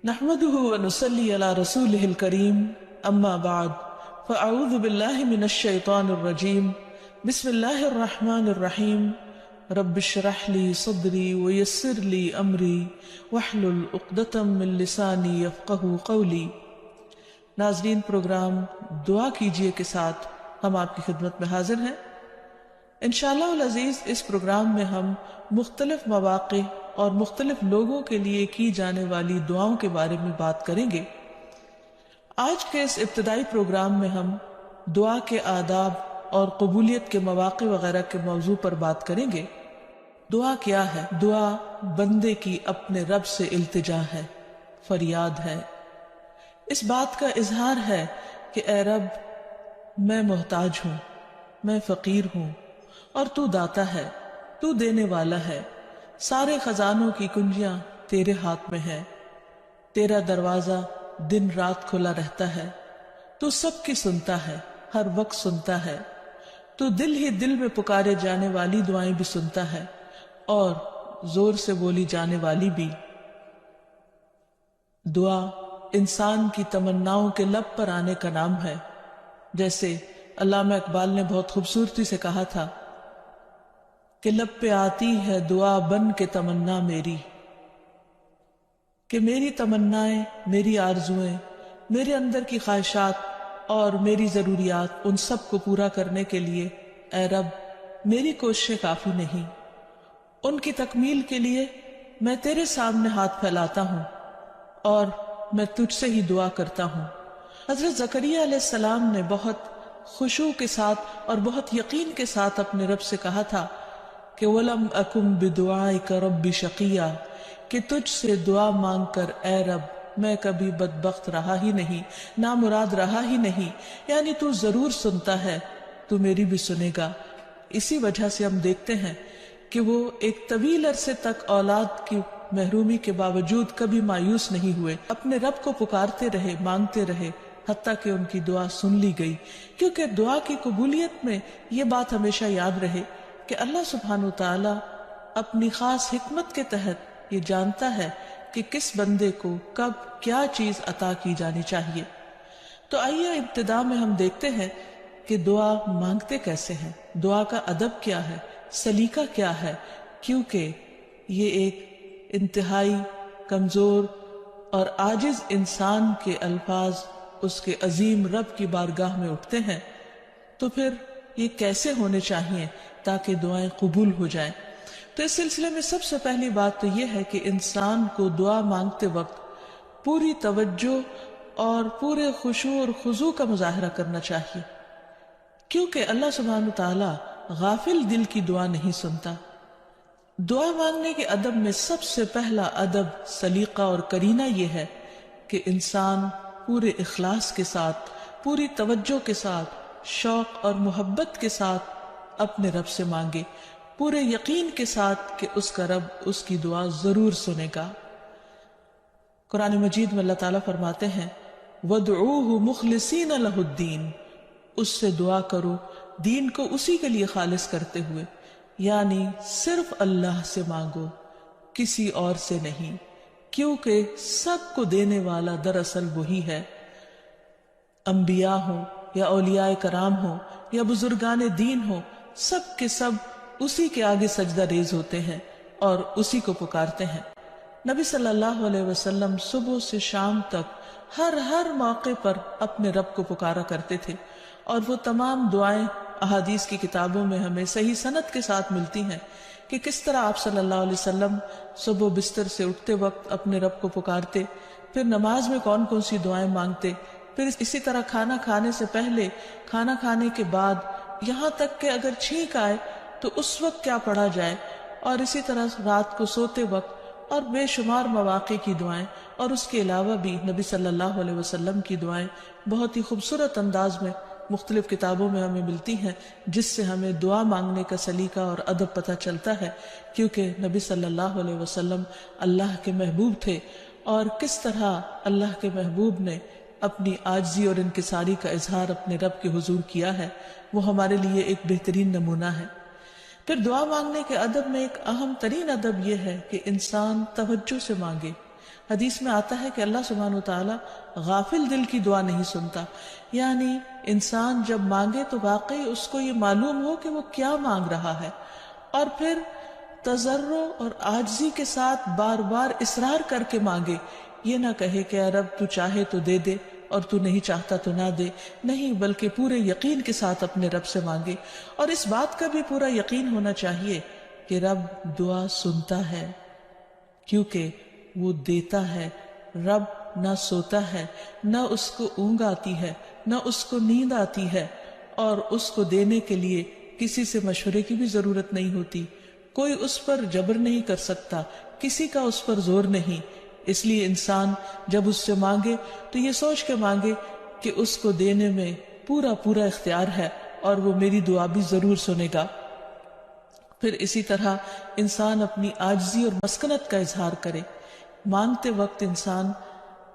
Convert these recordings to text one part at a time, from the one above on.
نحمده ونصلي على رسوله الكريم اما بعد فاعوذ بالله من الشيطان الرجيم بسم الله الرحمن الرحيم رب اشرح لي صدري ويسر لي امري واحلل عقدة من لساني يفقهوا قولي۔ ناظرین، پروگرام دعا کیجئے کے ساتھ ہم آپ کی خدمت میں حاضر ہیں۔ انشاءاللہ العزیز اس پروگرام میں ہم مختلف مواقع اور مختلف لوگوں کے لیے کی جانے والی دعاؤں کے بارے میں بات کریں گے۔ آج کے اس ابتدائی پروگرام میں ہم دعا کے آداب اور قبولیت کے مواقع وغیرہ کے موضوع پر بات کریں گے۔ دعا کیا ہے؟ دعا بندے کی اپنے رب سے التجا ہے، فریاد ہے، اس بات کا اظہار ہے کہ اے رب، میں محتاج ہوں، میں فقیر ہوں، اور تو داتا ہے، تو دینے والا ہے، سارے خزانوں کی کنجیاں تیرے ہاتھ میں ہے، تیرا دروازہ دن رات کھلا رہتا ہے، تو سب کی سنتا ہے، ہر وقت سنتا ہے، تو دل ہی دل میں پکارے جانے والی دعائیں بھی سنتا ہے اور زور سے بولی جانے والی بھی۔ دعا انسان کی تمناؤں کے لب پر آنے کا نام ہے، جیسے علامہ اقبال نے بہت خوبصورتی سے کہا تھا کہ لب پہ آتی ہے دعا بن کے تمنا میری، کہ میری تمنائیں، میری آرزویں، میرے اندر کی خواہشات اور میری ضروریات، ان سب کو پورا کرنے کے لیے اے رب میری کوششیں کافی نہیں، ان کی تکمیل کے لیے میں تیرے سامنے ہاتھ پھیلاتا ہوں اور میں تجھ سے ہی دعا کرتا ہوں۔ حضرت زکریا علیہ السلام نے بہت خشوع کے ساتھ اور بہت یقین کے ساتھ اپنے رب سے کہا تھا کہ وَلَمْ أَكُمْ بِدُعَائِكَ رَبِّ شَقِيًّا، کہ تجھ سے دعا مانگ کر اے رب میں کبھی بدبخت رہا ہی نہیں، نامراد رہا ہی نہیں، یعنی تو ضرور سنتا ہے، تو میری بھی سنے گا۔ اسی وجہ سے ہم دیکھتے ہیں کہ وہ ایک طویل عرصے تک اولاد کی محرومی کے باوجود کبھی مایوس نہیں ہوئے، اپنے رب کو پکارتے رہے، مانگتے رہے، حتیٰ کہ ان کی دعا سن لی گئی۔ کیونکہ دعا کی قبولیت میں یہ بات ہمیشہ یاد رہے کہ اللہ سبحانہ وتعالی اپنی خاص حکمت کے تحت یہ جانتا ہے کہ کس بندے کو کب کیا چیز عطا کی جانی چاہیے۔ تو آئیے ابتدا میں ہم دیکھتے ہیں کہ دعا مانگتے کیسے ہیں، دعا کا ادب کیا ہے، سلیقہ کیا ہے، کیونکہ یہ ایک انتہائی کمزور اور عاجز انسان کے الفاظ اس کے عظیم رب کی بارگاہ میں اٹھتے ہیں، تو پھر یہ کیسے ہونے چاہیے تاکہ دعائیں قبول ہو جائیں۔ تو اس سلسلے میں سب سے پہلی بات تو یہ ہے کہ انسان کو دعا مانگتے وقت پوری توجہ اور پورے خشوع اور خضوع کا مظاہرہ کرنا چاہیے، کیونکہ اللہ سبحانہ تعالیٰ غافل دل کی دعا نہیں سنتا۔ دعا مانگنے کے ادب میں سب سے پہلا ادب، سلیقہ اور کرینہ یہ ہے کہ انسان پورے اخلاص کے ساتھ، پوری توجہ کے ساتھ، شوق اور محبت کے ساتھ اپنے رب سے مانگے، پورے یقین کے ساتھ کہ اس کا رب اس کی دعا ضرور سنے گا۔ قرآن مجید میں اللہ تعالیٰ فرماتے ہیں وَادْعُوهُ مُخْلِصِينَ لَهُ الدِّينَ، اس سے دعا کرو دین کو اسی کے لیے خالص کرتے ہوئے، یعنی صرف اللہ سے مانگو، کسی اور سے نہیں، کیونکہ سب کو دینے والا دراصل وہی ہے۔ انبیاء ہوں یا اولیاء کرام ہوں یا بزرگان دین ہوں، سب کے سب اسی کے آگے سجدہ ریز ہوتے ہیں اور اسی کو پکارتے ہیں۔ نبی صلی اللہ علیہ وسلم صبح سے شام تک ہر موقع پر اپنے رب کو پکارا کرتے تھے، اور وہ تمام دعائیں احادیث کی کتابوں میں ہمیں صحیح سند کے ساتھ ملتی ہیں کہ کس طرح آپ صلی اللہ علیہ وسلم صبح بستر سے اٹھتے وقت اپنے رب کو پکارتے، پھر نماز میں کون کون سی دعائیں مانگتے، پھر اسی طرح کھانا کھانے سے پہلے، کھانا کھانے کے بعد، یہاں تک کہ اگر چھینک آئے تو اس وقت کیا پڑھا جائے، اور اسی طرح رات کو سوتے وقت، اور بے شمار مواقع کی دعائیں، اور اس کے علاوہ بھی نبی صلی اللہ علیہ وسلم کی دعائیں بہت ہی خوبصورت انداز میں مختلف کتابوں میں ہمیں ملتی ہیں، جس سے ہمیں دعا مانگنے کا سلیقہ اور ادب پتہ چلتا ہے، کیونکہ نبی صلی اللہ علیہ وسلم اللہ کے محبوب تھے، اور کس طرح اللہ کے محبوب نے اپنی عاجزی اور انکساری کا اظہار اپنے رب کے حضور کیا ہے، وہ ہمارے لیے ایک بہترین نمونہ ہے۔ پھر دعا مانگنے کے ادب میں ایک اہم ترین ادب یہ ہے کہ انسان توجہ سے مانگے، حدیث میں آتا ہے کہ اللہ سبحانہ وتعالی غافل دل کی دعا نہیں سنتا، یعنی انسان جب مانگے تو واقعی اس کو یہ معلوم ہو کہ وہ کیا مانگ رہا ہے، اور پھر تضرع اور عاجزی کے ساتھ بار بار اصرار کر کے مانگے، یہ نہ کہے کہ اے رب تو چاہے تو دے دے اور تو نہیں چاہتا تو نہ دے، نہیں، بلکہ پورے یقین کے ساتھ اپنے رب سے مانگے، اور اس بات کا بھی پورا یقین ہونا چاہیے کہ رب دعا سنتا ہے، کیونکہ وہ دیتا ہے۔ رب نہ سوتا ہے، نہ اس کو اونگ آتی ہے، نہ اس کو نیند آتی ہے، اور اس کو دینے کے لیے کسی سے مشورے کی بھی ضرورت نہیں ہوتی، کوئی اس پر جبر نہیں کر سکتا، کسی کا اس پر زور نہیں۔ اس لیے انسان جب اس سے مانگے تو یہ سوچ کے مانگے کہ اس کو دینے میں پورا پورا اختیار ہے اور وہ میری دعا بھی ضرور سنے گا۔ پھر اسی طرح انسان اپنی عاجزی اور مسکنت کا اظہار کرے، مانگتے وقت انسان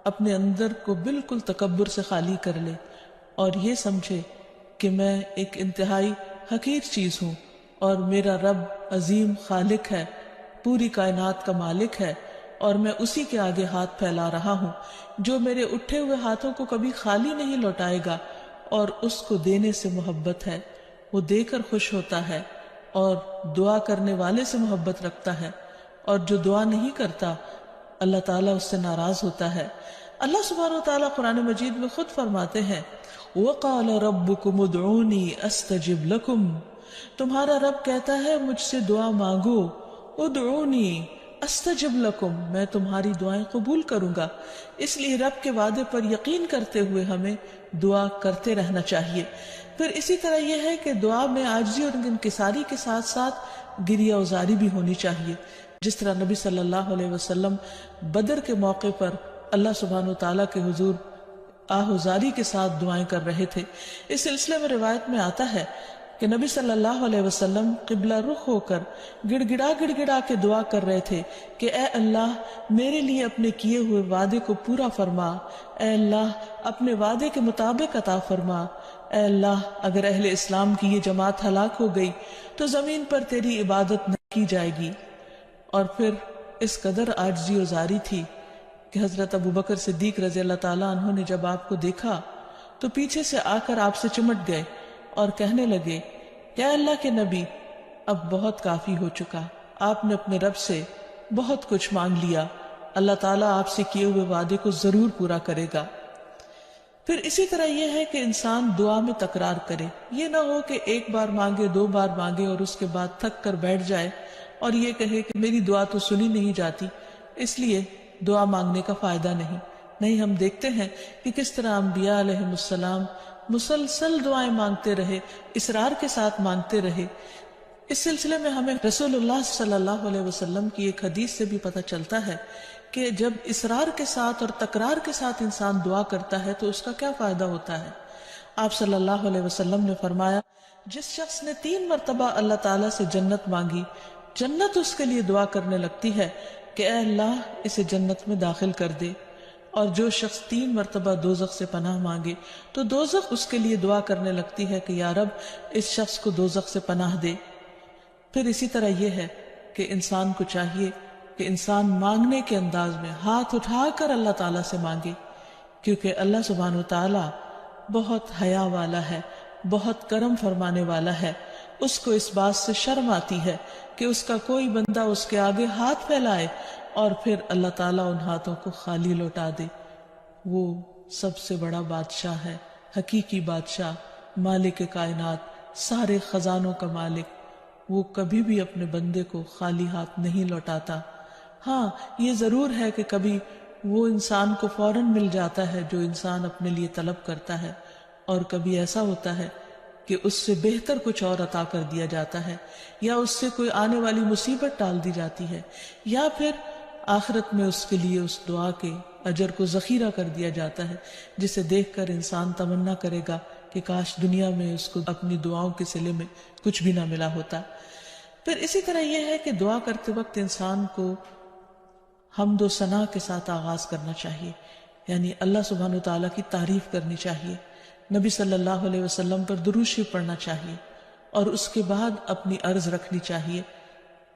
اپنے اندر کو بالکل تکبر سے خالی کر لے اور یہ سمجھے کہ میں ایک انتہائی حقیر چیز ہوں اور میرا رب عظیم خالق ہے، پوری کائنات کا مالک ہے، اور میں اسی کے آگے ہاتھ پھیلا رہا ہوں جو میرے اٹھے ہوئے ہاتھوں کو کبھی خالی نہیں لوٹائے گا، اور اس کو دینے سے محبت ہے، وہ دے کر خوش ہوتا ہے اور دعا کرنے والے سے محبت رکھتا ہے، اور جو دعا نہیں کرتا اللہ تعالیٰ اس سے ناراض ہوتا ہے۔ اللہ سبحانہ وتعالیٰ قرآن مجید میں خود فرماتے ہیں وَقَالَ رَبُّكُمُ ادْعُونِي أَسْتَجِبْ لَكُمْ، تمہارا رب کہتا ہے مجھ سے دعا مانگو، ادعونی استجب لکم، میں تمہاری دعائیں قبول کروں گا۔ اس لیے رب کے وعدے پر یقین کرتے ہوئے ہمیں دعا کرتے رہنا چاہیے۔ پھر اسی طرح یہ ہے کہ دعا میں عاجزی اور انکساری کے ساتھ ساتھ گریہ وزاری بھی ہونی چاہیے، جس طرح نبی صلی اللہ علیہ وسلم بدر کے موقع پر اللہ سبحانہ وتعالیٰ کے حضور آہوزاری کے ساتھ دعائیں کر رہے تھے۔ اس سلسلے میں روایت میں آتا ہے کہ نبی صلی اللہ علیہ وسلم قبلہ رخ ہو کر گڑ گڑا کے دعا کر رہے تھے کہ اے اللہ میرے لیے اپنے کیے ہوئے وعدے کو پورا فرما، اے اللہ اپنے وعدے کے مطابق عطا فرما، اے اللہ اگر اہل اسلام کی یہ جماعت ہلاک ہو گئی تو زمین پر تیری عبادت نہ کی جائے گی۔ اور پھر اس قدر عاجزی و زاری تھی کہ حضرت ابوبکر صدیق رضی اللہ تعالیٰ عنہ نے جب آپ کو دیکھا تو پیچھے سے آ کر آپ سے چمٹ گئے اور کہنے لگے کہ اے اللہ کے نبی اب بہت کافی ہو چکا، آپ نے اپنے رب سے بہت کچھ مانگ لیا، اللہ تعالیٰ آپ سے کیے ہوئے وعدے کو ضرور پورا کرے گا۔ پھر اسی طرح یہ ہے کہ انسان دعا میں تکرار کرے، یہ نہ ہو کہ ایک بار مانگے، دو بار مانگے اور اس کے بعد تھک کر بیٹھ جائے اور یہ کہے کہ میری دعا تو سنی نہیں جاتی، اس لیے دعا مانگنے کا فائدہ نہیں۔ نہیں، ہم دیکھتے ہیں کہ کس طرح انبیاء علیہ السلام مسلسل دعائیں مانگتے رہے، اصرار کے ساتھ مانگتے رہے۔ اس سلسلے میں ہمیں رسول اللہ صلی اللہ علیہ وسلم کی ایک حدیث سے بھی پتہ چلتا ہے کہ جب اصرار کے ساتھ اور تکرار کے ساتھ انسان دعا کرتا ہے تو اس کا کیا فائدہ ہوتا ہے۔ آپ صلی اللہ علیہ وسلم نے فرمایا جس شخص نے 3 مرتبہ اللہ تعالیٰ سے جنت مانگی، جنت اس کے لیے دعا کرنے لگتی ہے کہ اے اللہ اسے جنت میں داخل کر دے، اور جو شخص 3 مرتبہ دوزخ سے پناہ مانگے تو دوزخ اس کے لیے دعا کرنے لگتی ہے کہ یا رب اس شخص کو دوزخ سے پناہ دے۔ پھر اسی طرح یہ ہے کہ انسان کو چاہیے کہ انسان مانگنے کے انداز میں ہاتھ اٹھا کر اللہ تعالیٰ سے مانگے، کیونکہ اللہ سبحانہ وتعالیٰ بہت حیا والا ہے، بہت کرم فرمانے والا ہے۔ اس کو اس بات سے شرم آتی ہے کہ اس کا کوئی بندہ اس کے آگے ہاتھ پھیلائے اور پھر اللہ تعالیٰ ان ہاتھوں کو خالی لوٹا دے۔ وہ سب سے بڑا بادشاہ ہے، حقیقی بادشاہ، مالک کائنات، سارے خزانوں کا مالک، وہ کبھی بھی اپنے بندے کو خالی ہاتھ نہیں لوٹاتا۔ ہاں یہ ضرور ہے کہ کبھی وہ انسان کو فوراً مل جاتا ہے جو انسان اپنے لیے طلب کرتا ہے، اور کبھی ایسا ہوتا ہے کہ اس سے بہتر کچھ اور عطا کر دیا جاتا ہے، یا اس سے کوئی آنے والی مصیبت ٹال دی جاتی ہے، یا پھر آخرت میں اس کے لیے اس دعا کے اجر کو ذخیرہ کر دیا جاتا ہے، جسے دیکھ کر انسان تمنا کرے گا کہ کاش دنیا میں اس کو اپنی دعاؤں کے صلے میں کچھ بھی نہ ملا ہوتا۔ پھر اسی طرح یہ ہے کہ دعا کرتے وقت انسان کو حمد و ثنا کے ساتھ آغاز کرنا چاہیے، یعنی اللہ سبحانہ وتعالیٰ کی تعریف کرنی چاہیے، نبی صلی اللہ علیہ وسلم پر درود شریف پڑھنا چاہیے، اور اس کے بعد اپنی عرض رکھنی چاہیے۔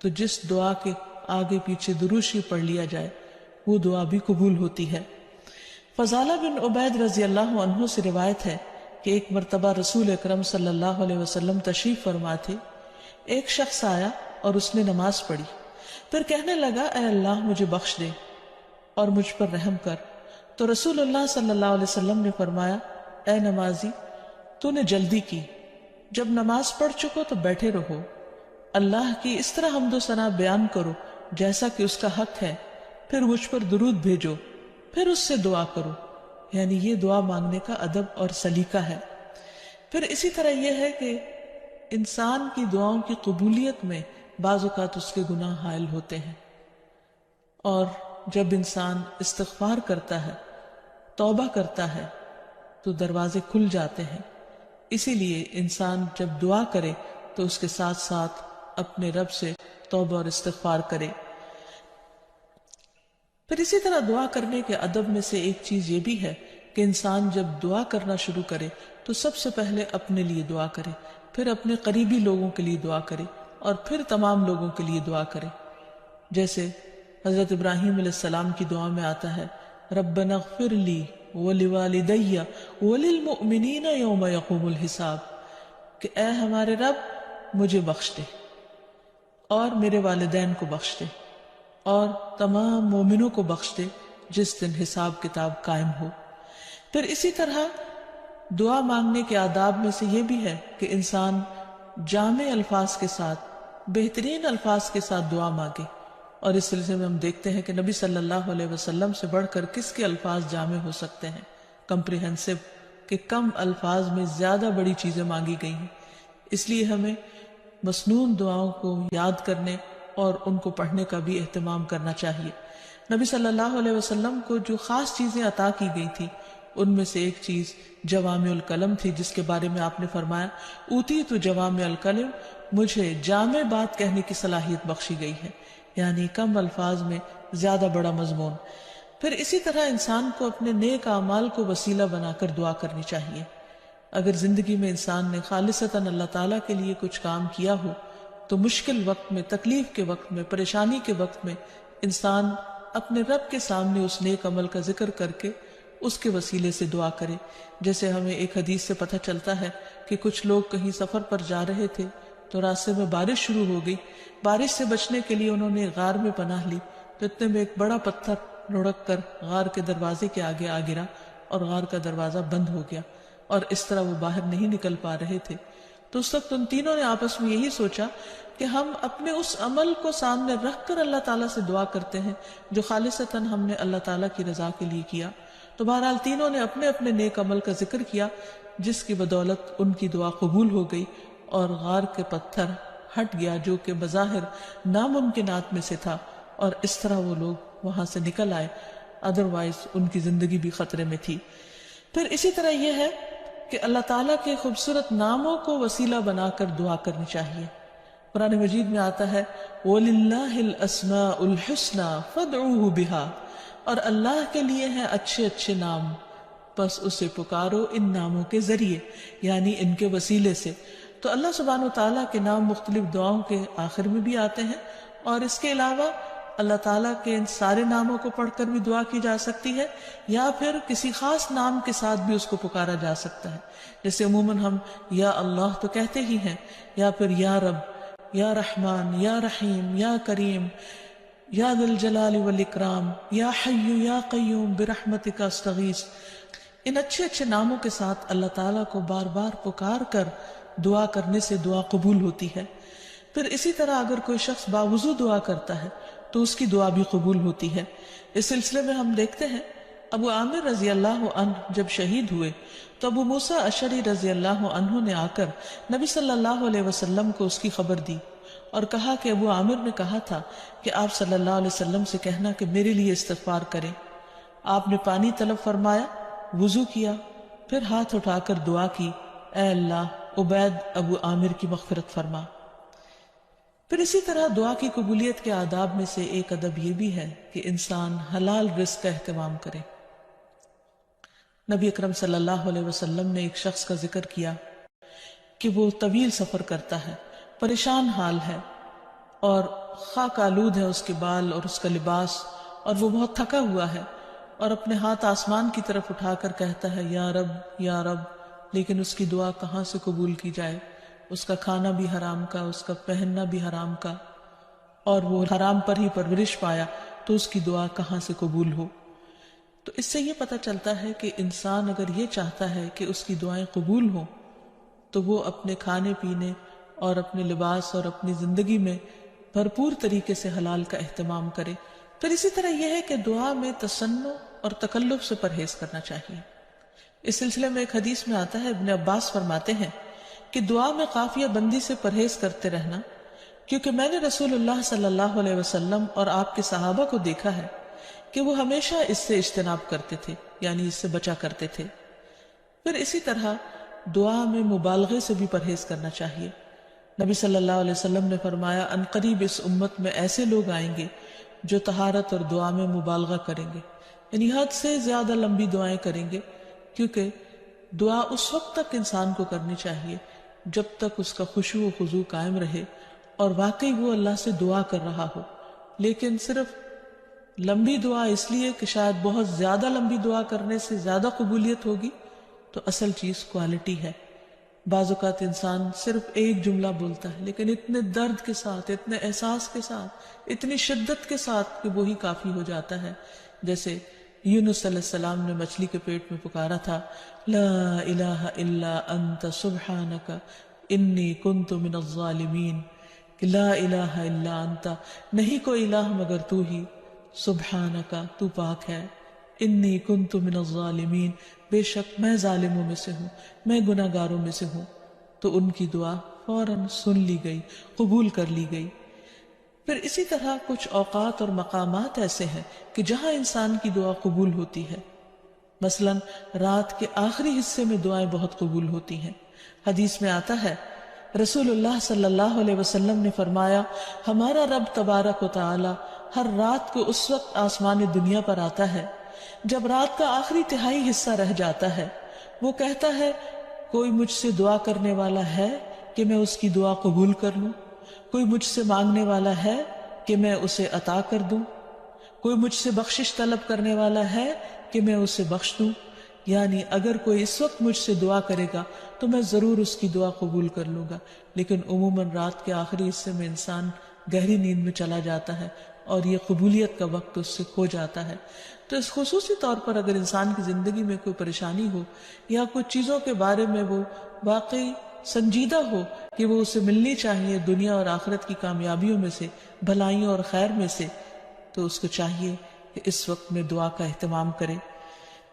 تو جس دعا کے آگے پیچھے درود شریف پڑھ لیا جائے وہ دعا بھی قبول ہوتی ہے۔ فضالہ بن عبید رضی اللہ عنہ سے روایت ہے کہ ایک مرتبہ رسول اکرم صلی اللہ علیہ وسلم تشریف فرما تھے۔ ایک شخص آیا اور اس نے نماز پڑھی، پھر کہنے لگا اے اللہ مجھے بخش دے اور مجھ پر رحم کر۔ تو رسول اللہ صلی اللہ علیہ وسلم نے فرمایا اے نمازی تو نے جلدی کی، جب نماز پڑھ چکو تو بیٹھے رہو، اللہ کی اس طرح حمد و ثنا بیان کرو جیسا کہ اس کا حق ہے، پھر مجھ پر درود بھیجو، پھر اس سے دعا کرو۔ یعنی یہ دعا مانگنے کا ادب اور سلیقہ ہے۔ پھر اسی طرح یہ ہے کہ انسان کی دعاؤں کی قبولیت میں بعض اوقات اس کے گناہ حائل ہوتے ہیں، اور جب انسان استغفار کرتا ہے، توبہ کرتا ہے، تو دروازے کھل جاتے ہیں۔ اسی لیے انسان جب دعا کرے تو اس کے ساتھ ساتھ اپنے رب سے توبہ اور استغفار کرے۔ پھر اسی طرح دعا کرنے کے ادب میں سے ایک چیز یہ بھی ہے کہ انسان جب دعا کرنا شروع کرے تو سب سے پہلے اپنے لیے دعا کرے، پھر اپنے قریبی لوگوں کے لیے دعا کرے، اور پھر تمام لوگوں کے لیے دعا کرے۔ جیسے حضرت ابراہیم علیہ السلام کی دعا میں آتا ہے ربنا اغفر لی ولوالدی وللمؤمنین یوم یقوم الحساب، کہ اے ہمارے رب مجھے بخش دے اور میرے والدین کو بخش دے اور تمام مومنوں کو بخش دے جس دن حساب کتاب قائم ہو۔ پھر اسی طرح دعا مانگنے کے آداب میں سے یہ بھی ہے کہ انسان جامع الفاظ کے ساتھ، بہترین الفاظ کے ساتھ دعا مانگے، اور اس سلسلے میں ہم دیکھتے ہیں کہ نبی صلی اللہ علیہ وسلم سے بڑھ کر کس کے الفاظ جامع ہو سکتے ہیں، کمپریہنسو، کہ کم الفاظ میں زیادہ بڑی چیزیں مانگی گئی ہیں۔ اس لیے ہمیں مسنون دعاؤں کو یاد کرنے اور ان کو پڑھنے کا بھی اہتمام کرنا چاہیے۔ نبی صلی اللہ علیہ وسلم کو جو خاص چیزیں عطا کی گئی تھی ان میں سے ایک چیز جوامع الکلم تھی، جس کے بارے میں آپ نے فرمایا اوتیت جوامع الکلم، مجھے جامع بات کہنے کی صلاحیت بخشی گئی ہے، یعنی کم الفاظ میں زیادہ بڑا مضمون۔ پھر اسی طرح انسان کو اپنے نیک اعمال کو وسیلہ بنا کر دعا کرنی چاہیے۔ اگر زندگی میں انسان نے خالصتاً اللہ تعالیٰ کے لیے کچھ کام کیا ہو تو مشکل وقت میں، تکلیف کے وقت میں، پریشانی کے وقت میں انسان اپنے رب کے سامنے اس نیک عمل کا ذکر کر کے اس کے وسیلے سے دعا کرے۔ جیسے ہمیں ایک حدیث سے پتہ چلتا ہے کہ کچھ لوگ کہیں سفر پر جا رہے تھے تو راستے میں بارش شروع ہو گئی، بارش سے بچنے کے لیے انہوں نے غار میں پناہ لی، تو اتنے میں ایک بڑا پتھر لڑک کر غار کے دروازے کے آگے آ گرا اور غار کا دروازہ بند ہو گیا، اور اس طرح وہ باہر نہیں نکل پا رہے تھے۔ تو اس وقت ان تینوں نے آپس میں یہی سوچا کہ ہم اپنے اس عمل کو سامنے رکھ کر اللہ تعالیٰ سے دعا کرتے ہیں جو خالصتاً ہم نے اللہ تعالیٰ کی رضا کے لیے کیا۔ تو بہرحال تینوں نے اپنے اپنے نیک عمل کا ذکر کیا، جس کی بدولت ان کی دعا قبول ہو گئی اور غار کے پتھر ہٹ گیا جو کہ بظاہر ناممکنات میں سے تھا، اور اس طرح وہ لوگ وہاں سے نکل آئے، ادروائز ان کی زندگی بھی خطرے میں تھی۔ پھر اسی طرح یہ ہے کہ اللہ تعالیٰ کے خوبصورت ناموں کو وسیلہ بنا کر دعا کرنی چاہیے۔ قرآن مجید میں آتا ہے وَلِلَّهِ الْأَسْمَاءُ الْحُسْنَى فَادْعُوهُ بِهَا، اور اللہ کے لیے ہیں اچھے اچھے نام، بس اسے پکارو ان ناموں کے ذریعے، یعنی ان کے وسیلے سے۔ تو اللہ سبحانہ وتعالیٰ کے نام مختلف دعاؤں کے آخر میں بھی آتے ہیں، اور اس کے علاوہ اللہ تعالیٰ کے ان سارے ناموں کو پڑھ کر بھی دعا کی جا سکتی ہے، یا پھر کسی خاص نام کے ساتھ بھی اس کو پکارا جا سکتا ہے۔ جیسے عموماً ہم یا اللہ تو کہتے ہی ہیں، یا پھر یا رب، یا رحمان، یا رحیم، یا کریم، یا ذی الجلال والاکرام، یا حی یا قیوم برحمتک استغیث۔ ان اچھے اچھے ناموں کے ساتھ اللہ تعالیٰ کو بار بار پکار کر دعا کرنے سے دعا قبول ہوتی ہے۔ پھر اسی طرح اگر کوئی شخص باوضو دعا کرتا ہے تو اس کی دعا بھی قبول ہوتی ہے۔ اس سلسلے میں ہم دیکھتے ہیں ابو عامر رضی اللہ عنہ جب شہید ہوئے تو ابو موسیٰ اشعری رضی اللہ عنہ نے آ کر نبی صلی اللہ علیہ وسلم کو اس کی خبر دی اور کہا کہ ابو عامر نے کہا تھا کہ آپ صلی اللہ علیہ وسلم سے کہنا کہ میرے لیے استغفار کریں۔ آپ نے پانی طلب فرمایا، وضو کیا، پھر ہاتھ اٹھا کر دعا کی، اے اللہ عبید ابو عامر کی مغفرت فرما۔ پھر اسی طرح دعا کی قبولیت کے آداب میں سے ایک ادب یہ بھی ہے کہ انسان حلال رزق کا اہتمام کرے۔ نبی اکرم صلی اللہ علیہ وسلم نے ایک شخص کا ذکر کیا کہ وہ طویل سفر کرتا ہے، پریشان حال ہے اور خاک آلود ہے اس کے بال اور اس کا لباس، اور وہ بہت تھکا ہوا ہے اور اپنے ہاتھ آسمان کی طرف اٹھا کر کہتا ہے یا رب یا رب، لیکن اس کی دعا کہاں سے قبول کی جائے؟ اس کا کھانا بھی حرام کا، اس کا پہننا بھی حرام کا، اور وہ حرام پر ہی پرورش پایا، تو اس کی دعا کہاں سے قبول ہو؟ تو اس سے یہ پتہ چلتا ہے کہ انسان اگر یہ چاہتا ہے کہ اس کی دعائیں قبول ہوں تو وہ اپنے کھانے پینے اور اپنے لباس اور اپنی زندگی میں بھرپور طریقے سے حلال کا اہتمام کرے۔ پھر اسی طرح یہ ہے کہ دعا میں تصنع اور تکلف سے پرہیز کرنا چاہیے۔ اس سلسلے میں ایک حدیث میں آتا ہے، ابن عباس فرماتے ہیں کہ دعا میں قافیہ بندی سے پرہیز کرتے رہنا، کیونکہ میں نے رسول اللہ صلی اللہ علیہ وسلم اور آپ کے صحابہ کو دیکھا ہے کہ وہ ہمیشہ اس سے اجتناب کرتے تھے، یعنی اس سے بچا کرتے تھے۔ پھر اسی طرح دعا میں مبالغے سے بھی پرہیز کرنا چاہیے۔ نبی صلی اللہ علیہ وسلم نے فرمایا عنقریب اس امت میں ایسے لوگ آئیں گے جو طہارت اور دعا میں مبالغہ کریں گے، یعنی حد سے زیادہ لمبی دعائیں کریں گے، کیونکہ دعا اس وقت تک انسان کو کرنی چاہیے جب تک اس کا خشوع و خضوع قائم رہے اور واقعی وہ اللہ سے دعا کر رہا ہو۔ لیکن صرف لمبی دعا اس لیے کہ شاید بہت زیادہ لمبی دعا کرنے سے زیادہ قبولیت ہوگی، تو اصل چیز کوالٹی ہے۔ بعض اوقات انسان صرف ایک جملہ بولتا ہے لیکن اتنے درد کے ساتھ، اتنے احساس کے ساتھ، اتنی شدت کے ساتھ کہ وہی کافی ہو جاتا ہے۔ جیسے یونس علیہ السلام نے مچھلی کے پیٹ میں پکارا تھا، لا الہ الا انت سبحانک انی کنت من الظالمین، کہ لا الہ الا انت، نہیں کوئی الہ مگر تو ہی، سبحانکا تو پاک ہے، انی کنت من الظالمین بے شک میں ظالموں میں سے ہوں، میں گناہ گاروں میں سے ہوں۔ تو ان کی دعا فوراً سن لی گئی، قبول کر لی گئی۔ پھر اسی طرح کچھ اوقات اور مقامات ایسے ہیں کہ جہاں انسان کی دعا قبول ہوتی ہے، مثلا رات کے آخری حصے میں دعائیں بہت قبول ہوتی ہیں۔ حدیث میں آتا ہے رسول اللہ صلی اللہ علیہ وسلم نے فرمایا ہمارا رب تبارک و تعالی ہر رات کو اس وقت آسمان دنیا پر آتا ہے جب رات کا آخری تہائی حصہ رہ جاتا ہے، وہ کہتا ہے کوئی مجھ سے دعا کرنے والا ہے کہ میں اس کی دعا قبول کر لوں؟ کوئی مجھ سے مانگنے والا ہے کہ میں اسے عطا کر دوں؟ کوئی مجھ سے بخشش طلب کرنے والا ہے کہ میں اسے بخش دوں؟ یعنی اگر کوئی اس وقت مجھ سے دعا کرے گا تو میں ضرور اس کی دعا قبول کر لوں گا۔ لیکن عموماً رات کے آخری حصے میں انسان گہری نیند میں چلا جاتا ہے اور یہ قبولیت کا وقت اس سے کھو جاتا ہے۔ تو اس خصوصی طور پر اگر انسان کی زندگی میں کوئی پریشانی ہو یا کچھ چیزوں کے بارے میں وہ واقعی سنجیدہ ہو کہ وہ اسے ملنی چاہیے دنیا اور آخرت کی کامیابیوں میں سے، بھلائیوں اور خیر میں سے، تو اس کو چاہیے کہ اس وقت میں دعا کا اہتمام کرے۔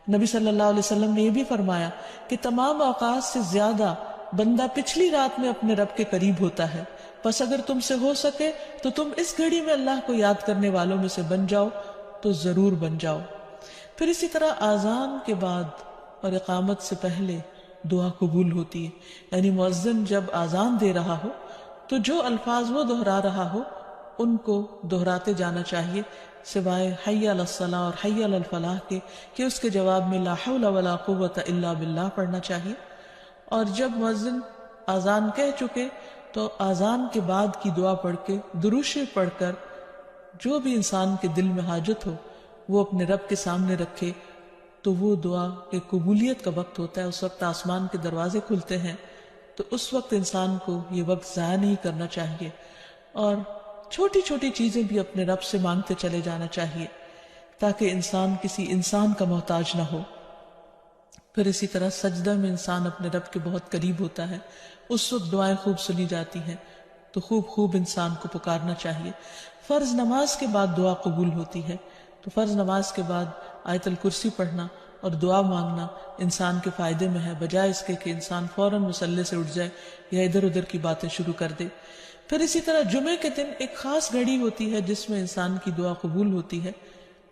نبی صلی اللہ علیہ وسلم نے یہ بھی فرمایا کہ تمام اوقات سے زیادہ بندہ پچھلی رات میں اپنے رب کے قریب ہوتا ہے، پس اگر تم سے ہو سکے تو تم اس گھڑی میں اللہ کو یاد کرنے والوں میں سے بن جاؤ تو ضرور بن جاؤ۔ پھر اسی طرح آذان کے بعد اور اقامت سے پہلے دعا قبول ہوتی ہے، یعنی مؤذن جب آذان دے رہا ہو تو جو الفاظ وہ دہرا رہا ہو ان کو دہراتے جانا چاہیے، سوائے حی علی الصلاۃ اور حی علی الفلاح کے کہ اس کے جواب میں لا حول ولا قوت الا باللہ پڑھنا چاہیے۔ اور جب مؤذن آذان کہہ چکے تو آذان کے بعد کی دعا پڑھ کے درود شریف پڑھ کر جو بھی انسان کے دل میں حاجت ہو وہ اپنے رب کے سامنے رکھے، تو وہ دعا کے قبولیت کا وقت ہوتا ہے، اس وقت آسمان کے دروازے کھلتے ہیں۔ تو اس وقت انسان کو یہ وقت ضائع نہیں کرنا چاہیے اور چھوٹی چھوٹی چیزیں بھی اپنے رب سے مانگتے چلے جانا چاہیے تاکہ انسان کسی انسان کا محتاج نہ ہو۔ پھر اسی طرح سجدہ میں انسان اپنے رب کے بہت قریب ہوتا ہے، اس وقت دعائیں خوب سنی جاتی ہیں، تو خوب انسان کو پکارنا چاہیے۔ فرض نماز کے بعد دعا قبول ہوتی ہے، تو فرض نماز کے بعد آیت الکرسی پڑھنا اور دعا مانگنا انسان کے فائدے میں ہے، بجائے اس کے کہ انسان فوراً مصلی سے اٹھ جائے یا ادھر ادھر کی باتیں شروع کر دے۔ پھر اسی طرح جمعے کے دن ایک خاص گھڑی ہوتی ہے جس میں انسان کی دعا قبول ہوتی ہے،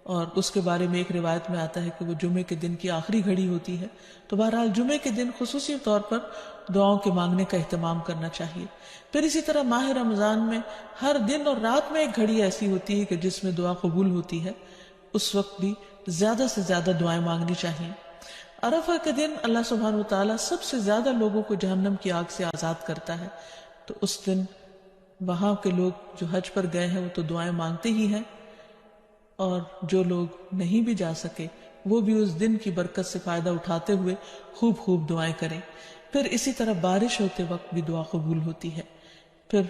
اور اس کے بارے میں ایک روایت میں آتا ہے کہ وہ جمعے کے دن کی آخری گھڑی ہوتی ہے۔ تو بہرحال جمعے کے دن خصوصی طور پر دعاؤں کے مانگنے کا اہتمام کرنا چاہیے۔ پھر اسی طرح ماہ رمضان میں ہر دن اور رات میں ایک گھڑی ایسی ہوتی ہے کہ جس میں دعا قبول ہوتی ہے، اس وقت بھی زیادہ سے زیادہ دعائیں مانگنی چاہیے۔ عرفہ کے دن اللہ سبحانہ وتعالیٰ سب سے زیادہ لوگوں کو جہنم کی آگ سے آزاد کرتا ہے، تو اس دن وہاں کے لوگ جو حج پر گئے ہیں وہ تو دعائیں مانگتے ہی ہیں، اور جو لوگ نہیں بھی جا سکے وہ بھی اس دن کی برکت سے فائدہ اٹھاتے ہوئے خوب خوب دعائیں کریں. پھر اسی طرح بارش ہوتے وقت بھی دعا قبول ہوتی ہے. پھر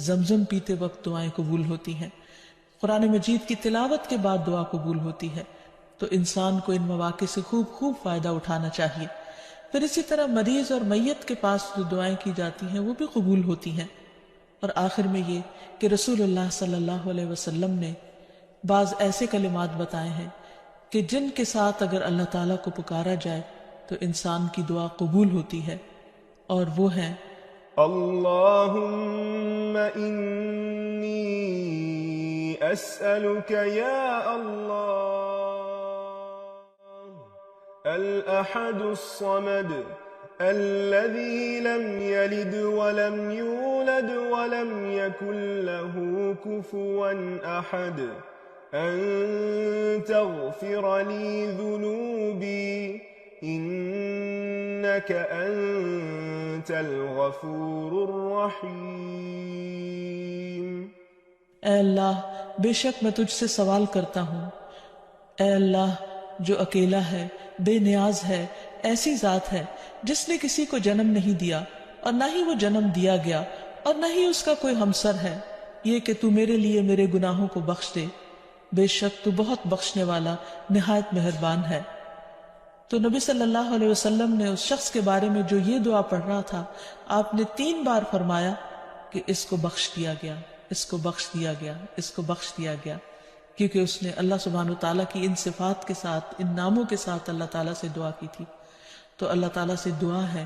زمزم پیتے وقت دعائیں قبول ہوتی ہیں. قرآن مجید کی تلاوت کے بعد دعا قبول ہوتی ہے. تو انسان کو ان مواقع سے خوب خوب فائدہ اٹھانا چاہیے. پھر اسی طرح مریض اور میت کے پاس جو دعائیں کی جاتی ہیں وہ بھی قبول ہوتی ہیں. اور آخر میں یہ کہ رسول اللہ صلی اللہ علیہ وسلم نے بعض ایسے کلمات بتائے ہیں کہ جن کے ساتھ اگر اللہ تعالیٰ کو پکارا جائے تو انسان کی دعا قبول ہوتی ہے، اور وہ ہیں: اللہم انی اسألک یا اللہ الاحد الصمد الذي لم يلد ولم يولد ولم يكن له كفوا أحد أن تغفر لي ذنوبي إنك أنت الغفور الرحيم. اے اللہ، بے شک میں تجھ سے سوال کرتا ہوں، اے اللہ جو اکیلا ہے، بے نیاز ہے، ایسی ذات ہے جس نے کسی کو جنم نہیں دیا اور نہ ہی وہ جنم دیا گیا اور نہ ہی اس کا کوئی ہمسر ہے، یہ کہ تو میرے لیے میرے گناہوں کو بخش دے، بے شک تو بہت بخشنے والا نہایت مہربان ہے. تو نبی صلی اللہ علیہ وسلم نے اس شخص کے بارے میں جو یہ دعا پڑھ رہا تھا، آپ نے 3 بار فرمایا کہ اس کو بخش دیا گیا، اس کو بخش دیا گیا، اس کو بخش دیا گیا، کیونکہ اس نے اللہ سبحانہ وتعالیٰ کی ان صفات کے ساتھ، ان ناموں کے ساتھ اللہ تعالیٰ سے دعا کی تھی. تو اللہ تعالیٰ سے دعا ہے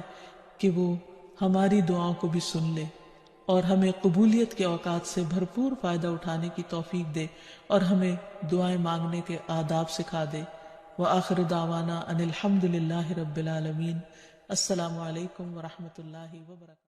کہ وہ ہماری دعاؤں کو بھی سن لے اور ہمیں قبولیت کے اوقات سے بھرپور فائدہ اٹھانے کی توفیق دے اور ہمیں دعائیں مانگنے کے آداب سکھا دے. وآخر دعوانا ان الحمد للہ رب العالمین. السلام علیکم ورحمۃ اللہ وبرکاتہ.